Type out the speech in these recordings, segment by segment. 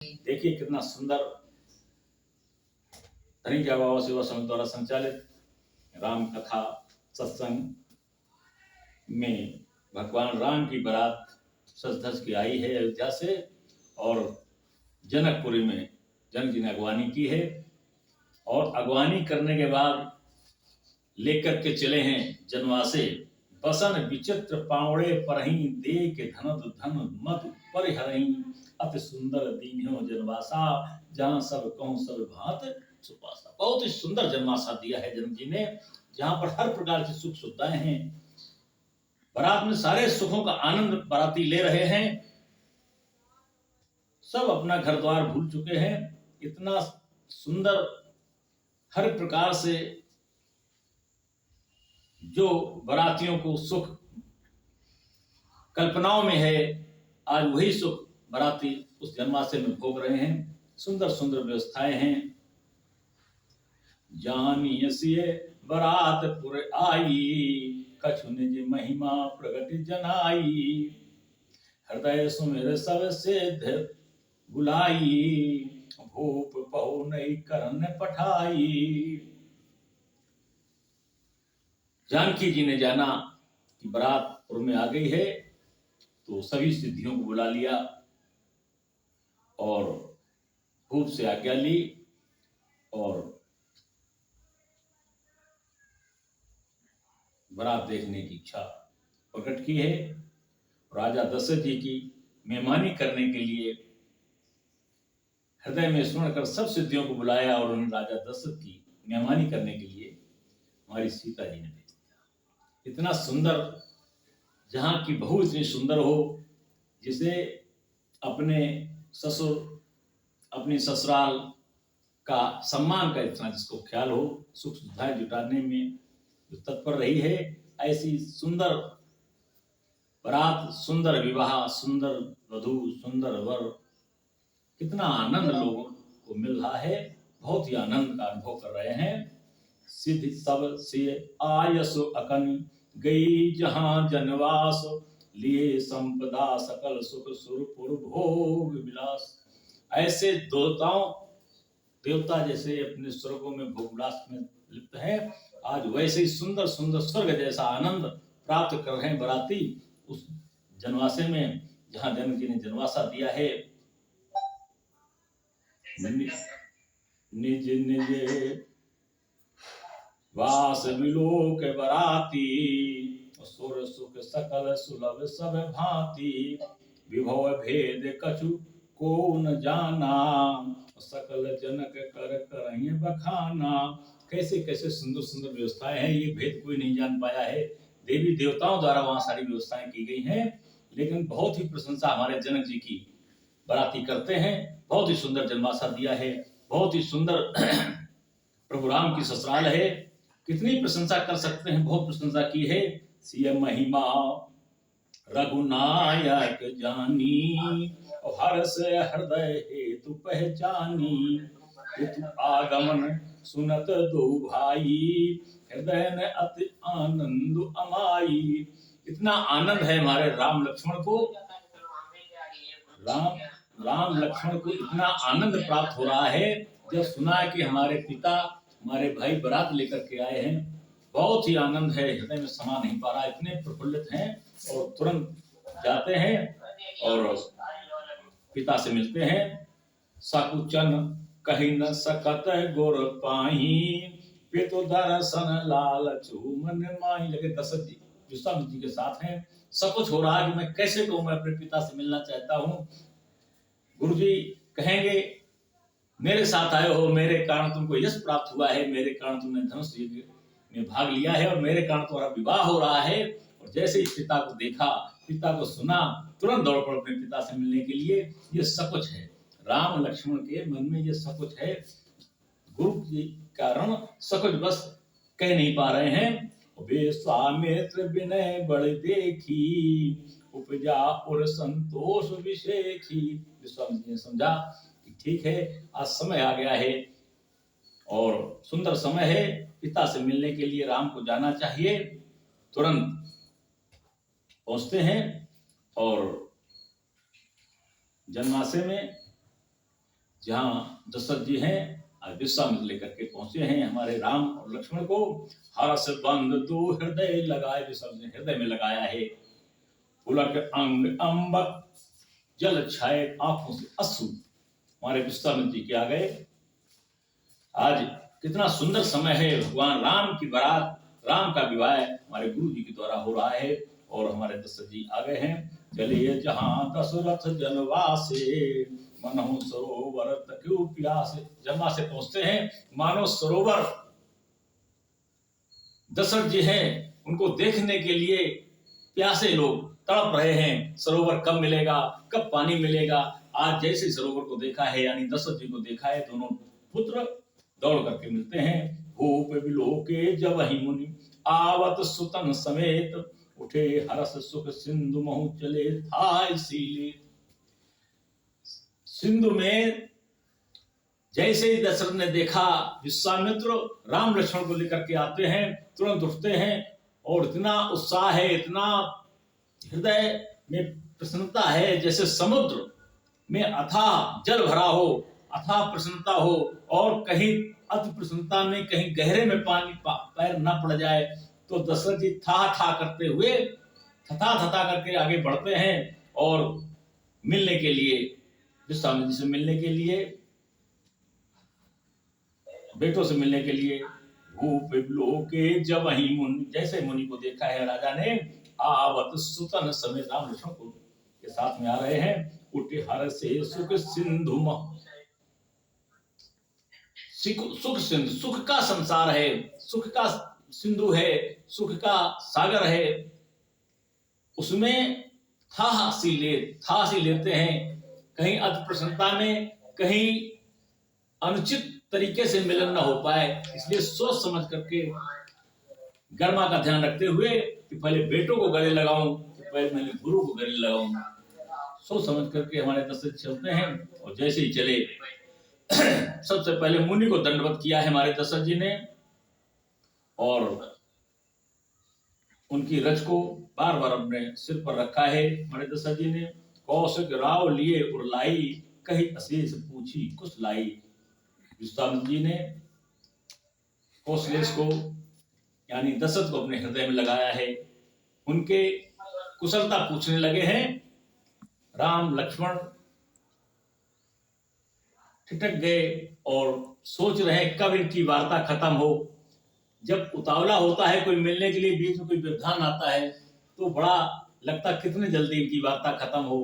देखिए कितना सुंदर धनिक बाबा सेवा समिति द्वारा संचालित राम कथा सत्संग में भगवान राम की बारात सज धज के आई है अयोध्या से और जनकपुरी में जनक जी ने अगवानी की है और अगवानी करने के बाद लेकर के चले हैं जनवासे बसन विचित्र पावड़े परही दे के धन धन मत परिहरही अति सुंदर दीन्यो जनवासा जहां सब कहूं सब भांत सुपासा। बहुत ही सुंदर जनवासा दिया है जनक जी ने, जहां पर हर प्रकार की सुख सुविधाएं हैं। बारात में सारे सुखों का आनंद बाराती ले रहे हैं, सब अपना घर द्वार भूल चुके हैं। इतना सुंदर हर प्रकार से जो बारातियों को सुख कल्पनाओं में है, आज वही सुख बाराती उस जनवासे में भोग रहे हैं। सुंदर सुंदर व्यवस्थाएं हैं। जानिए सिए बारात पुर आई कछु निज महिमा प्रगति जनाई हृदय सुमिर सब सिद्ध बुलाई भूप पहो नई करन पठाई। जानकी जी ने जाना कि बारात पुर में आ गई है तो सभी सिद्धियों को बुला लिया और भूप से आज्ञा ली और बारात देखने की इच्छा प्रकट की है। राजा दशरथ जी की मेहमानी करने के लिए हृदय में स्मरण कर सब सिद्धियों को बुलाया और उन्हें राजा दशरथ की मेहमानी करने के लिए हमारी सीता जी ने भेज दिया। इतना सुंदर, जहां की बहू इतनी सुंदर हो जिसे अपने ससुर अपनी ससुराल का सम्मान का इतना जिसको ख्याल हो, सुख सुविधाएं जुटाने में जो तत्पर रही है, ऐसी सुंदर बारात, सुंदर विवाह, सुंदर वधू, सुंदर वर, कितना आनंद लोगों को मिल रहा है। बहुत ही आनंद का अनुभव कर रहे हैं। सिद्धि सब से आयस अकन गई जहां जनवास लिए संपदा सकल सुख सुरपुर भोग विलास। ऐसे देवता जैसे अपने स्वर्गों में भोग विलास में लिप्त है, आज वैसे ही सुंदर सुंदर स्वर्ग जैसा आनंद प्राप्त कर रहे हैं बाराती उस जनवासे में जहां जनक जी ने जनवासा दिया है। निज निज वास विलोक बाराती सुर सुख सकल सुलभ सब भांति विभव भेद कछु को न जाना सकल जनक कर करहिए बखाना। कैसे कैसे सुंदर सुंदर व्यवस्थाएं हैं, ये भेद कोई नहीं जान पाया है। देवी देवताओं द्वारा वहां सारी व्यवस्थाएं की गई हैं, लेकिन बहुत ही प्रशंसा हमारे जनक जी की बाराती करते हैं। बहुत ही सुंदर जनवासा दिया है, बहुत ही सुंदर प्रभु राम की ससुराल है, कितनी प्रशंसा कर सकते हैं। बहुत प्रशंसा की है। सिय महिमा रघुनायक जानी हर्ष हृदय हेतु पहचानी हेतु आगमन सुनत दो भाई हृदय ने अति आनंद अमाई। इतना आनंद है हमारे राम लक्ष्मण को, राम लक्ष्मण को इतना आनंद प्राप्त हो रहा है जब सुना है कि हमारे पिता हमारे भाई बारात लेकर के आए हैं। बहुत ही आनंद है, हृदय में समा नहीं पा रहा, इतने प्रफुल्लित हैं और तुरंत जाते हैं और पिता से मिलते हैं। सकुचन कहीं न सकत गुर पाही पितु दर्शन लालचू मन माही। लगे दशरथ जी विश्वामित्र जी के साथ हैं, सब कुछ हो रहा है कि मैं कैसे कहूं, मैं अपने पिता से मिलना चाहता हूं। गुरुजी कहेंगे मेरे साथ आए हो, मेरे कारण तुमको यश प्राप्त हुआ है, मेरे कारण तुमने धनुष युद्ध में भाग लिया है और मेरे कारण तुम्हारा विवाह हो रहा है। और जैसे ही पिता को देखा, पिता को सुना, तुरंत दौड़ पड़ अपने पिता से मिलने के लिए। ये सब कुछ है राम लक्ष्मण के मन में, ये सब कुछ है। गुरु के कारण सब कुछ बस कह नहीं पा रहे हैं। विश्वामित्र विनय बड़ देखी उपजा और संतोष विशेखी। विश्वामित्र ने समझा कि ठीक है, आज समय आ गया है और सुंदर समय है, पिता से मिलने के लिए राम को जाना चाहिए। तुरंत पहुंचते हैं और जनवासे में जहाँ दशरथ जी हैं आज विश्वामित्र लेकर के पहुंचे हैं हमारे राम और लक्ष्मण को। हरस बंद दो हृदय लगाए, विश्वामित्र ने हृदय में लगाया है। पुलक अंग अंबक जल छाए आंखों से अश्रु, हमारे विश्वामित्र जी के आ गए। आज कितना सुंदर समय है, भगवान राम की बारात, राम का विवाह हमारे गुरु जी के द्वारा हो रहा है और हमारे दशरथ जी आ गए हैं। चलिए जहां दशरथ जनवासे, मनहु सरोवर तक्यु प्यासे, जन्मा से पहुंचते हैं मानो सरोवर। दशरथ जी हैं, उनको देखने के लिए प्यासे लोग तड़प रहे हैं, सरोवर कब मिलेगा, कब पानी मिलेगा। आज जैसे सरोवर को देखा है, यानी दशरथ जी को देखा है, दोनों पुत्र दौड़ करके मिलते हैं। भूप विलोके जब ही मुनि आवत सुतन समेत, उठे हरस सुख सिंधु महु चले था इसीलिए। सिंधु में जैसे ही दशरथ ने देखा विश्वामित्र राम लक्ष्मण को लेकर के आते हैं, तुरंत उठते हैं और इतना उत्साह है, इतना हृदय में प्रसन्नता है, जैसे समुद्र में अथाह जल भरा हो, अथाह प्रसन्नता हो, और कहीं अति प्रसन्नता में कहीं गहरे में पानी पैर न पड़ जाए। तो दशरथ जी था करते हुए थता करके आगे बढ़ते हैं और मिलने के लिए, विश्वामित्र से मिलने के लिए, बेटों से मिलने के लिए। भूप विलोके जब ही मुनि, जैसे मुनि को देखा है राजा ने, आवत सुतन समय, राम लक्ष्मण को के साथ में आ रहे हैं। उठे हर से सुख सिंधु, सुख सिंधु, सुख का संसार है, सुख का सिंधु है, सुख का सागर है, उसमें था सी लेते हैं। कहीं अति प्रसन्नता में, कहीं अनुचित तरीके से मिलन न हो पाए, इसलिए सोच समझ करके गर्मा का ध्यान रखते हुए कि पहले बेटों को गले लगाऊं कि पहले मैंने गुरु को गले लगाऊं, सोच समझ करके हमारे दशरथ चलते हैं। और जैसे ही चले सबसे पहले मुनि को दंडवत किया है हमारे दशरथ जी ने, और उनकी रज को बार बार अपने सिर पर रखा है हमारे दशरथ जी ने। कौशिक राव लिए उरलाई, कही अशेष पूछी कुछ लाई। विश्वामित्र जी ने कौशलेश को यानी दशरथ को अपने हृदय में लगाया है, उनके कुशलता पूछने लगे हैं। राम लक्ष्मण ठिठक गए और सोच रहे हैं कब इनकी वार्ता खत्म हो। जब उतावला होता है कोई मिलने के लिए, बीच में कोई व्यवधान आता है, तो बड़ा लगता कितने जल्दी इनकी वार्ता खत्म हो।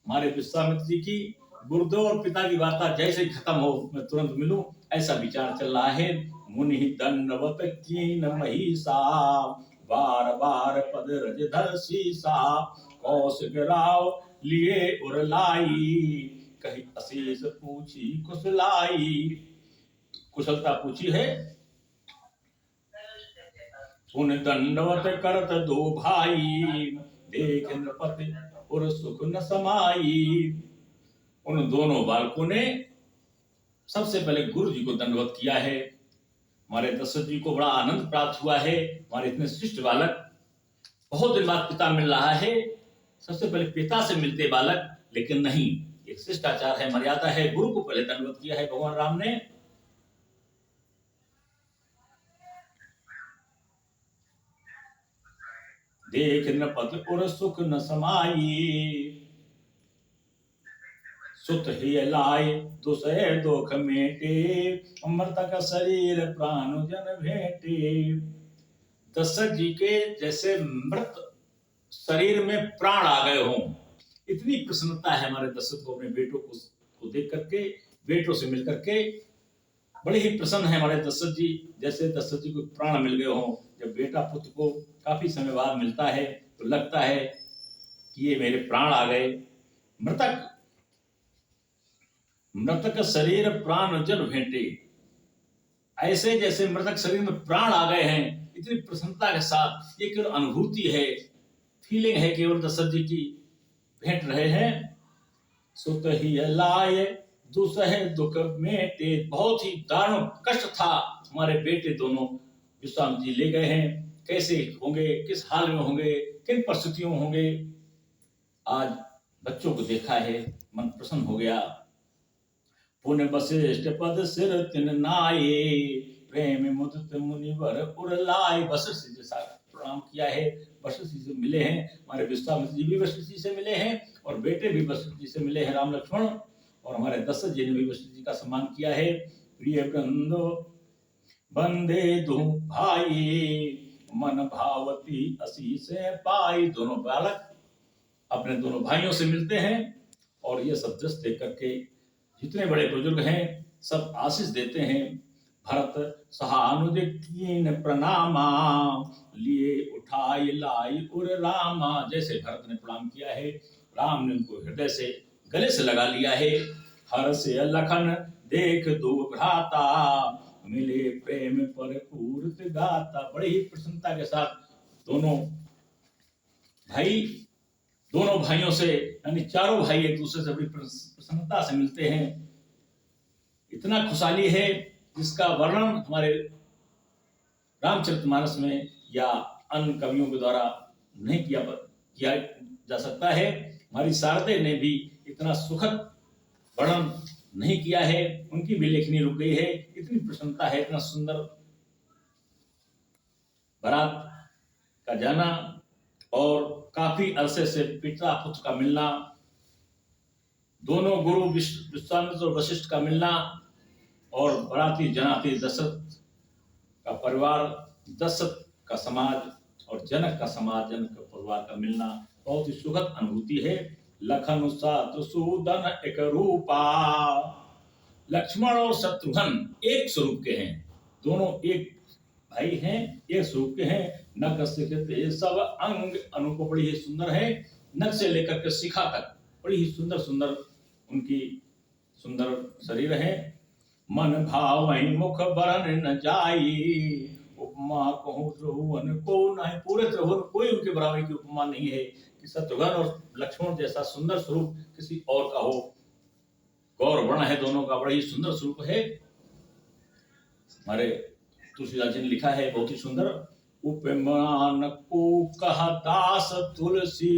हमारे विश्वामित्र जी की गुरुदेव और पिता की वार्ता जैसे ही खत्म हो मैं तुरंत मिलूं, ऐसा विचार चल रहा है। मुनि दंडवत कीन महिषा, बार बार पद रज धर शीसा। कौशिक राव लिए उरलाई, कही अशेष पूछी कुशलाई। कुशलता पूछी है। उन दंडवत करत दो भाई, देख नृपति और सुख न समाई। उन दोनों बालकों ने सबसे पहले गुरु जी को दंडवत किया है। हमारे दशरथ जी को बड़ा आनंद प्राप्त हुआ है, हमारे इतने श्रेष्ठ बालक, बहुत दिन बाद पिता मिल रहा है। सबसे पहले पिता से मिलते बालक, लेकिन नहीं, एक शिष्टाचार है, मर्यादा है, गुरु को पहले दंडवत किया है भगवान राम ने। देख नृपति और सुख न समाई, सुत ही लाए दुसहे दुख मेटे। मृतक शरीर प्राण जन भेटे। दशरथ जी के जैसे मृत शरीर में प्राण आ गए हों, इतनी प्रसन्नता है हमारे दशरथ को अपने बेटों को देख करके, बेटों से मिल करके बड़े ही प्रसन्न है हमारे दशरथ जी, जैसे दशरथ जी को प्राण मिल गए हों। जब बेटा पुत्र को काफी समय बाद मिलता है तो लगता है कि ये मेरे प्राण आ गए। मृतक शरीर प्राण जन भेंटे, ऐसे जैसे मृतक शरीर में प्राण आ गए हैं, इतनी प्रसन्नता के साथ, ये केवल अनुभूति है, फीलिंग है, केवल दशरथ जी की भेंट रहे हैं। सुत ही लाए दुसहे दुख मेटे, बहुत ही दारुण कष्ट था, हमारे बेटे दोनों विश्वामित्र जी ले गए हैं। कैसे होंगे, किस हाल में होंगे, किन परिस्थितियों होंगे। आज बच्चों को देखा है, मन प्रसन्न हो गया। पुन वशिष्ठ पद सिर तिन नाये, प्रेम मुदित मुनिवर उर लाए। वशिष्ठ जी से प्रणाम किया है, वशिष्ठ जी से मिले हैं, हमारे विश्वामित्र जी भी वशिष्ठ जी से मिले हैं और बेटे भी वशिष्ठ जी से मिले हैं राम लक्ष्मण, और हमारे दशरथ जी ने भी वशिष्ठ जी का सम्मान किया है। प्रिय वृंदो बंदे दो भाई, मन भावती असी से पाई। दोनों बालक अपने दोनों भाइयों से मिलते हैं और ये सब दृश्य देख करके जितने बड़े बुजुर्ग हैं सब आशीष देते हैं। भरत सहानुदीन प्रणामा, लिए उठाई लाई उर रामा। जैसे भरत ने प्रणाम किया है, राम ने उनको हृदय से गले से लगा लिया है। हर से लखन देख दो भ्राता, मिले प्रेम पर पूर्त गाता। बड़ी ही प्रसन्नता के साथ दोनों भाइयों से, यानी चारों भाई एक दूसरे से बड़ी प्रसन्नता से मिलते हैं। इतना खुशहाली है जिसका वर्णन हमारे रामचरितमानस में या अन्य कवियों के द्वारा नहीं किया जा सकता है। हमारी शारदे ने भी इतना सुखद वर्णन नहीं किया है, उनकी भी लेखनी रुक गई है। इतनी प्रसन्नता है, इतना सुंदर बारात का जाना और काफी अरसे से पिता पुत्र का मिलना, दोनों गुरु विश्वामित्र और वशिष्ठ का मिलना, और बराती जनाती दशरथ का परिवार, दशरथ का समाज और जनक का समाज, जनक का परिवार का मिलना बहुत ही सुखद अनुभूति है। लखन शत्रुसूदन एक रूपा, लक्ष्मण और शत्रुघ्न एक स्वरूप के हैं, दोनों एक भाई हैं, एक स्वरूप के हैं। नख सिखते सब अंग, अनुभव बड़ी ही सुंदर है, नख से लेकर के शिखा तक बड़ी ही सुंदर सुंदर उनकी सुंदर शरीर है। मन भाव मुख बरन न जाई, उपमा कहूँ त्रिभुवन को नहीं। पूरे त्रिभुवन कोई उनके बराबर की उपमा नहीं है कि शत्रुघ्न और लक्ष्मण जैसा सुंदर स्वरूप किसी और का हो। गौर वर्ण है दोनों का, बड़ा ही सुंदर स्वरूप है। हमारे तुलसीदास जी ने लिखा है बहुत ही सुंदर, उपमान को कहा दास तुलसी,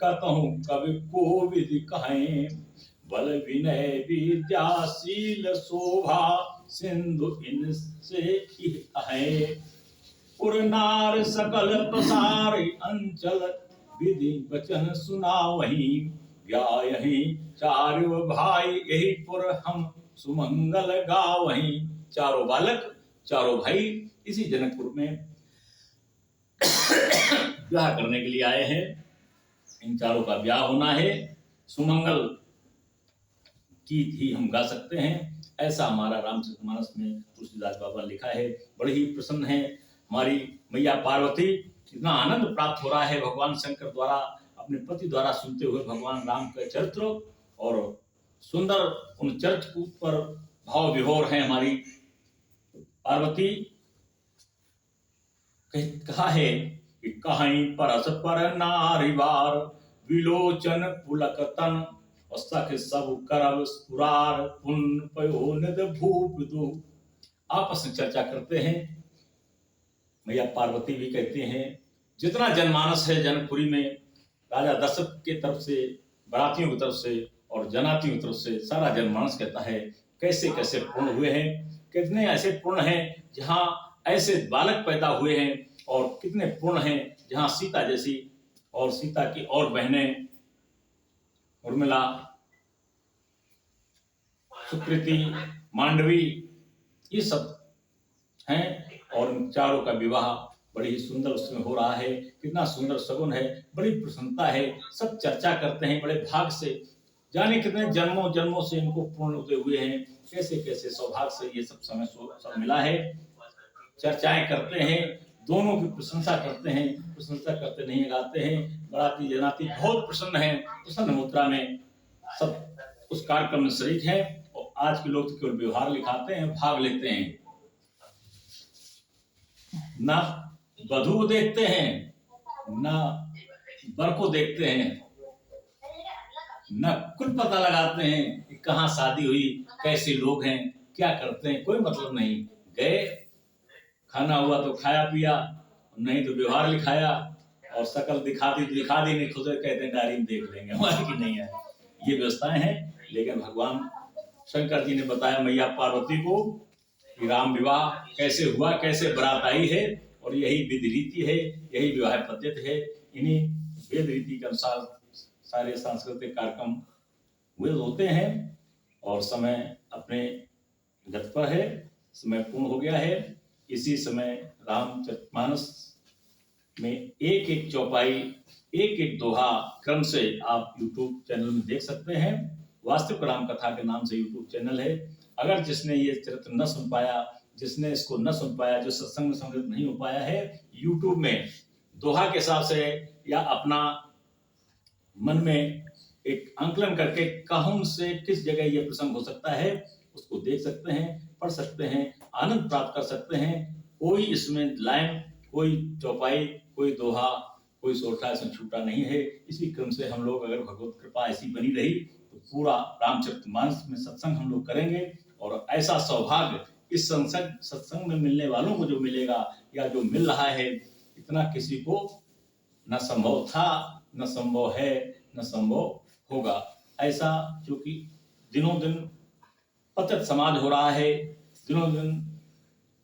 कहूँ कवि को विधि कहें। बल विनय विद्याशील शोभा, सिंधु इनसे है। पुरनार सकल प्रसार अंचल, विधि वचन सुना वही। यही चारों भाई यही पुर हम सुमंगल गा वही। चारों बालक चारों भाई इसी जनकपुर में ब्याह करने के लिए आए हैं। इन चारों का ब्याह होना है, सुमंगल गीत ही हम गा सकते हैं, ऐसा हमारा रामचरितमानस में तुलसीदास बाबा लिखा है। बड़ी ही प्रसन्न है हमारी मैया पार्वती, इतना आनंद प्राप्त हो रहा है भगवान शंकर द्वारा अपने पति द्वारा सुनते हुए भगवान राम के चरित्र, और सुंदर उन चरित्र पर भाव विभोर है हमारी पार्वती। कहा है कि कहीं परस पर नारिवार, विलोचन पुलक तन, सख सब करब स्फुरार, पुण्य पयो निध भूप दो। आपस में चर्चा करते हैं, मैया पार्वती भी कहते हैं जितना जनमानस है जनकपुरी में, राजा दशरथ के तरफ से, बरातियों की तरफ से और जनातियों की तरफ से सारा जनमानस कहता है कैसे कैसे पूर्ण हुए हैं, कितने ऐसे पूर्ण हैं जहाँ ऐसे बालक पैदा हुए हैं, और कितने पूर्ण हैं जहाँ सीता जैसी और सीता की और बहनें उर्मिला, सुकृति, मांडवी, ये सब हैं। और उन चारों का विवाह बड़ी ही सुंदर उसमें हो रहा है। कितना सुंदर सगुन है, बड़ी प्रसन्नता है। सब चर्चा करते हैं बड़े भाग से, जाने कितने जन्मों जन्मों से इनको पूर्ण होते हुए हैं, कैसे कैसे सौभाग्य से ये सब समय सब मिला है। चर्चाएं करते हैं, दोनों की प्रशंसा करते हैं, प्रशंसा करते नहीं गाते हैं। बराती जनाती बहुत प्रसन्न है, प्रसन्न मुद्रा में सब उस कार्यक्रम में शरीक है। और आज के लोग तो केवल व्यवहार लिखाते हैं, भाग लेते हैं, ना वधू देखते हैं, ना वर को देखते हैं, न कुछ पता लगाते हैं कि कहाँ शादी हुई, कैसे लोग हैं, क्या करते हैं, कोई मतलब नहीं। गए, खाना हुआ तो खाया पिया, नहीं तो व्यवहार लिखाया, और शकल दिखा दी तो दिखा दी, नहीं खुद कहते हैं डायरी में देख लेंगे, हमारी की नहीं है। ये व्यवस्थाएं हैं। लेकिन भगवान शंकर जी ने बताया मैया पार्वती को कि राम विवाह कैसे हुआ, कैसे बारात आई है, और यही विधि रीति है, यही विवाह पद्धति है। इन्हीं वेद रीति के अनुसार सारे सांस्कृतिक कार्यक्रम हुए होते हैं। और समय अपने गत पर है, समय पूर्ण हो गया है। इसी समय रामचरितमानस में एक एक चौपाई, एक एक दोहा क्रम से आप YouTube चैनल में देख सकते हैं। वास्तविक राम कथा के नाम से YouTube चैनल है। अगर जिसने ये चरित्र न सुन पाया, जिसने इसको न सुन पाया, जो सत्संग में सम्मिलित नहीं हो पाया है, YouTube में दोहा के हिसाब से या अपना मन में एक आंकलन करके कहाँ से किस जगह ये प्रसंग हो सकता है, उसको देख सकते हैं, पढ़ सकते हैं, आनंद प्राप्त कर सकते हैं। कोई इसमें लाइन, कोई चौपाई, कोई दोहा, कोई सोरठा इसमें छूटा नहीं है। इसी क्रम से हम लोग, अगर भगवत कृपा ऐसी बनी रही, तो पूरा रामचरितमानस में सत्संग हम लोग करेंगे। और ऐसा सौभाग्य इस सत्संग में मिलने वालों को जो मिलेगा या जो मिल रहा है, इतना किसी को न संभव था, न संभव है, न संभव होगा। ऐसा क्योंकि दिनों दिन पतित समाज हो रहा है, दिनों दिन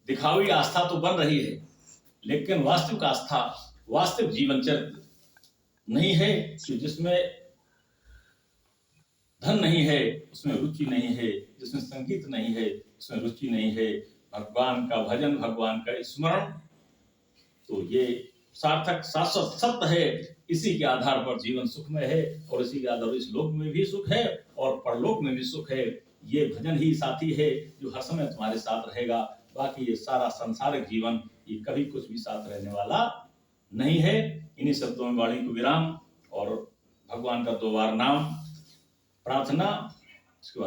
दिखावी आस्था तो बन रही है, लेकिन वास्तविक आस्था, वास्तविक जीवन चरित्र नहीं है। जिसमें धन नहीं है उसमें रुचि नहीं है, जिसमें संगीत नहीं है उसमें रुचि नहीं है, भगवान का भजन, भगवान का स्मरण, तो ये सार्थक शाश्वत सत्य है। इसी के आधार पर जीवन सुखमय है, और इसी के आधार पर इस लोक में भी सुख है और परलोक में भी सुख है। ये भजन ही साथी है जो हर समय तुम्हारे साथ रहेगा। बाकी ये सारा संसारिक जीवन, ये कभी कुछ भी साथ रहने वाला नहीं है। इन्हीं शब्दों में वाणी को विराम, और भगवान का 2 बार नाम प्रार्थना, इसके बाद